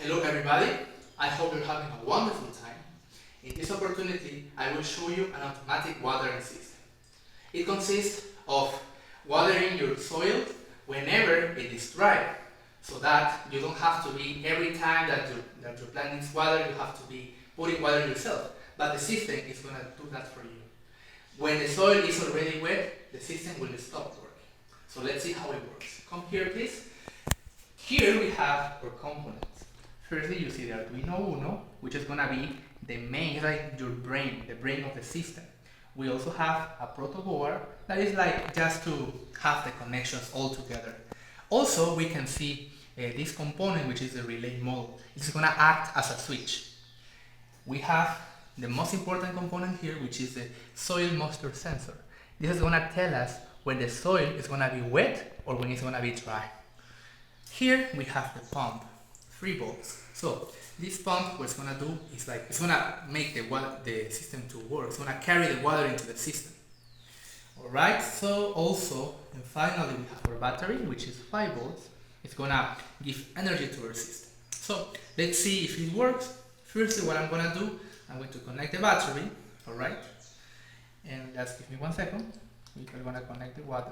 Hello everybody, I hope you're having a wonderful time. In this opportunity, I will show you an automatic watering system. It consists of watering your soil whenever it is dry, so that you don't have to be every time that your plant needs water, you have to be putting water yourself. But the system is going to do that for you. When the soil is already wet, the system will stop working. So let's see how it works. Come here please. Here we have our components. Firstly, you see the Arduino Uno, which is going to be the main, like your brain, the brain of the system. We also have a proto board that is like just to have the connections all together. Also, we can see this component, which is the relay module. It's going to act as a switch. We have the most important component here, which is the soil moisture sensor. This is going to tell us when the soil is going to be wet or when it's going to be dry. Here we have the pump, 3 volts. So this pump, what it's going to do is like, it's going to make the system to work. It's going to carry the water into the system. Alright, so also, and finally we have our battery, which is 5 volts. It's going to give energy to our system. So let's see if it works. Firstly, what I'm going to do, I'm going to connect the battery. Alright, and just give me 1 second. We're going to connect the water.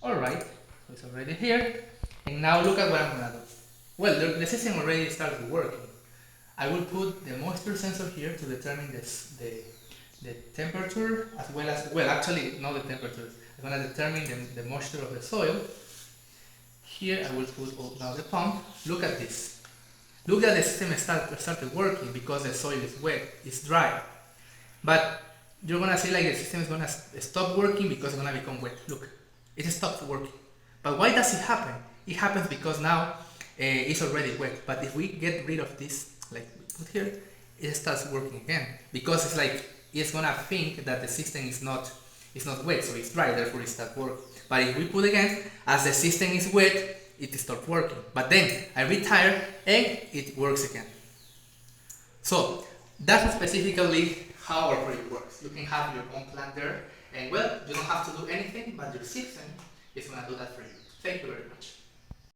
Alright, so it's already here. And now look at what I'm going to do. Well, the system already started working. I will put the moisture sensor here to determine the temperature as well as, well actually not the temperature, I'm going to determine the moisture of the soil. Here I will put now the pump. Look at this. Look at the system started working because the soil is wet, it's dry. But you're going to see like the system is going to stop working because it's going to become wet. Look, it stopped working. But why does it happen? It happens because now it's already wet, but if we get rid of this, like we put here, it starts working again because it's like it's gonna think that the system is not wet, so it's dry, therefore it starts working. But if we put again, as the system is wet, it stops working. But then I retire and it works again. So that's specifically how our project works. You can have your own plant there, and well, you don't have to do anything, but your system is gonna do that for you. Thank you very much.